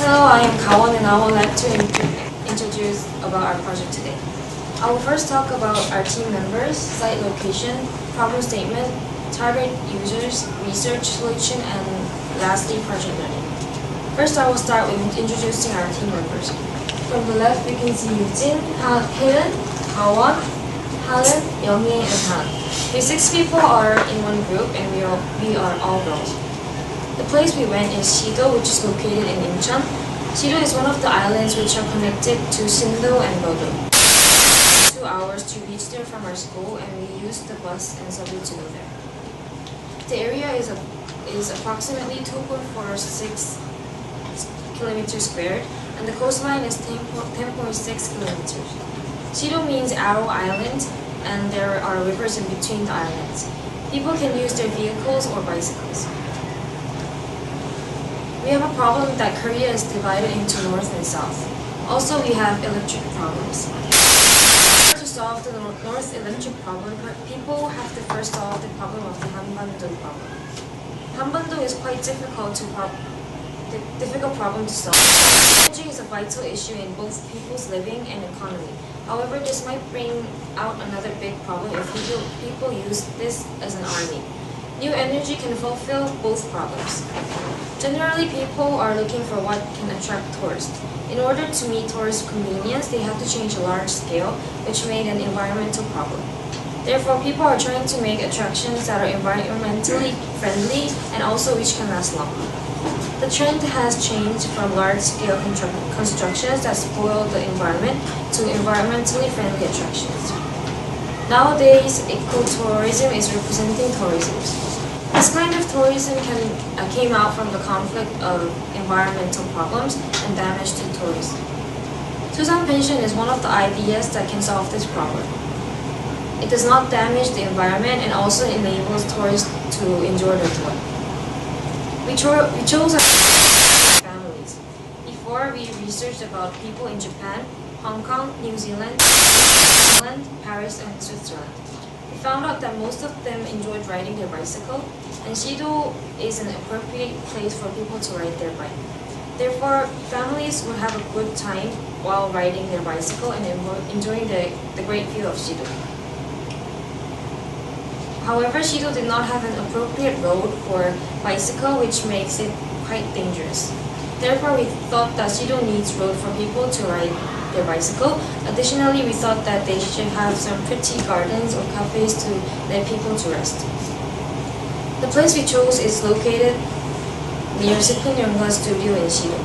Hello, I am Kawan and I would like to introduce about our project today. I will first talk about our team members, site location, problem statement, target users, research solution, and lastly, project learning. First, I will start with introducing our team members. From the left, we can see Yujin, Helen, Kawan, Helen, Younghae, and Han. We 6 people are in one group and we are all girls. The place we went is Sido, which is located in Incheon. Sido is one of the islands which are connected to Sindo and Bodo. 2 hours to reach there from our school, and we used the bus and subway to go there. The area is approximately 2.46 kilometers squared, and the coastline is 10.6 kilometers. Sido means Arrow Island, and there are rivers in between the islands. People can use their vehicles or bicycles. We have a problem that Korea is divided into north and south. Also, we have electric problems. To solve the north electric problem, people have to first solve the problem of the Hanbando problem. Hanbando is quite difficult problem to solve. Energy is a vital issue in both people's living and economy. However, this might bring out another big problem if people use this as an army. New energy can fulfill both problems. Generally, people are looking for what can attract tourists. In order to meet tourist convenience, they have to change a large scale, which made an environmental problem. Therefore, people are trying to make attractions that are environmentally friendly and also which can last long. The trend has changed from large-scale constructions that spoil the environment to environmentally friendly attractions. Nowadays, ecotourism is representing tourism. This kind of tourism came out from the conflict of environmental problems and damage to tourism. Susan Pension is one of the ideas that can solve this problem. It does not damage the environment and also enables tourists to enjoy their tour. We chose our families. Before, we researched about people in Japan, Hong Kong, New Zealand, Paris, and Switzerland. We found out that most of them enjoyed riding their bicycle, and Sido is an appropriate place for people to ride their bike. Therefore, families would have a good time while riding their bicycle and enjoying the great view of Sido. However, Sido did not have an appropriate road for bicycle, which makes it quite dangerous. Therefore, we thought that Sido needs road for people to ride their bicycle. Additionally, we thought that they should have some pretty gardens or cafes to let people to rest. The place we chose is located near Sipun Studio in Sido.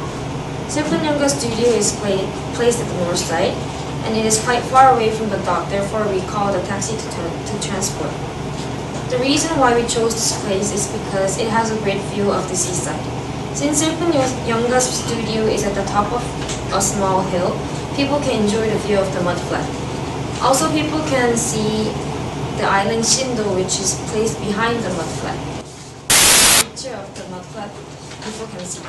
Sipun Studio is placed at the north side, and it is quite far away from the dock. Therefore, we called a taxi to transport. The reason why we chose this place is because it has a great view of the seaside. Since Sipun Studio is at the top of a small hill, people can enjoy the view of the mudflat. Also, people can see the island Sindo, which is placed behind the mudflat. Picture of the mudflat, people can see.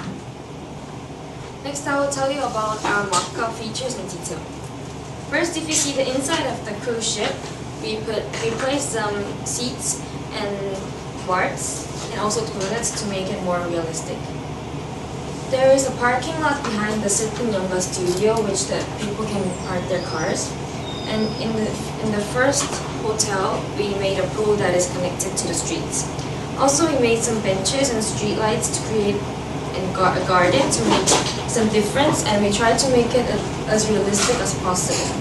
Next, I will tell you about our mock-up features in detail. First, if you see the inside of the cruise ship, we placed some seats and wards and also toilets to make it more realistic. There is a parking lot behind the Sipun Studio, which the people can park their cars. And in the first hotel, we made a pool that is connected to the streets. Also, we made some benches and street lights to create a garden to make some difference, and we tried to make it as realistic as possible.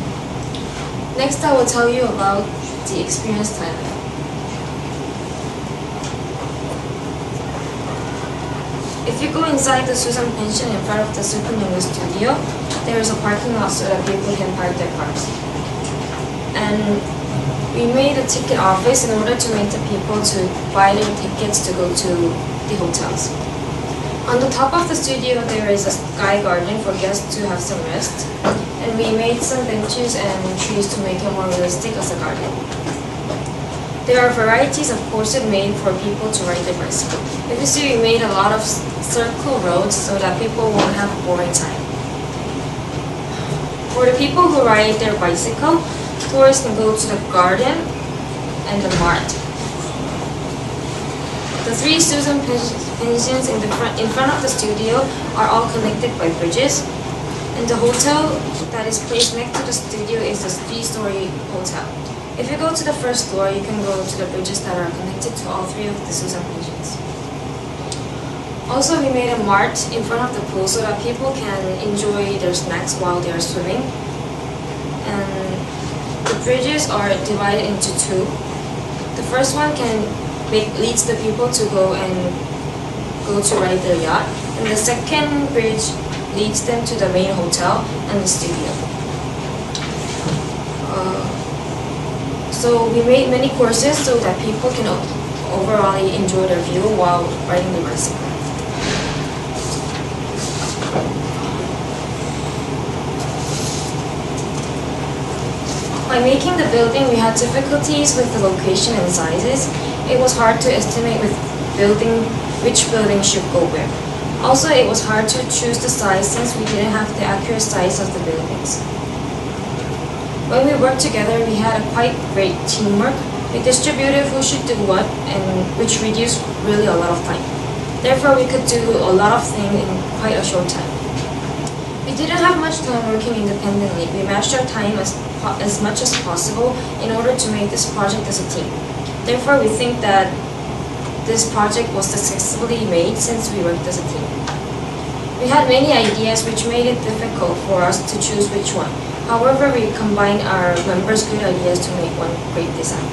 Next, I will tell you about the experience Thailand. If you go inside the Susan Pension in front of the Sipun Studio, there is a parking lot so that people can park their cars. And we made a ticket office in order to make the people to buy their tickets to go to the hotels. On the top of the studio, there is a sky garden for guests to have some rest. And we made some benches and trees to make it more realistic as a garden. There are varieties of courses made for people to ride their bicycle. If you see, we made a lot of circle roads so that people won't have a boring time. For the people who ride their bicycle, tourists can go to the garden and the mart. The three Susan pensions in front of the studio are all connected by bridges, and the hotel that is placed next to the studio is a 3-story hotel. If you go to the first floor, you can go to the bridges that are connected to all three of the Susan pensions. Also, we made a mart in front of the pool so that people can enjoy their snacks while they are swimming. And the bridges are divided into two. The first one leads the people to go to ride their yacht, and the second bridge leads them to the main hotel and the studio. So we made many courses so that people can overall enjoy their view while riding the bicycle. By making the building, we had difficulties with the location and sizes. It was hard to estimate which building should go where. Also, it was hard to choose the size since we didn't have the accurate size of the buildings. When we worked together, we had a quite great teamwork. We distributed who should do what, and which reduced really a lot of time. Therefore, we could do a lot of things in quite a short time. We didn't have much time working independently. We matched our time as much as possible in order to make this project as a team. Therefore, we think that this project was successfully made since we worked as a team. We had many ideas which made it difficult for us to choose which one. However, we combined our members' good ideas to make one great design.